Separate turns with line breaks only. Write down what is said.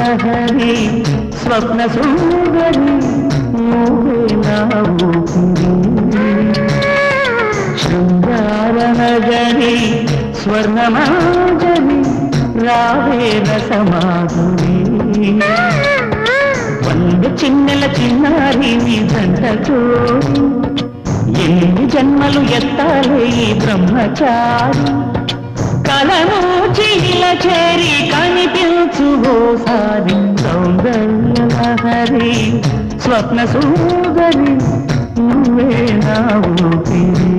లహరి స్వప్న సుందరి నువ్వే నా ఊపిరి శృంగార నగరి స్వర్ణమాజరి రావే రసమాధురి వంద చిన్నెల చిన్నారి నీ జంటతో ఎన్ని జన్మలు ఎత్తాలే ఈ బ్రహ్మచారి కలను చిల చేరి కనిపించుగోసారి సౌందర్య లహరి స్వప్న సుందరి నువ్వే నా ఊపిరి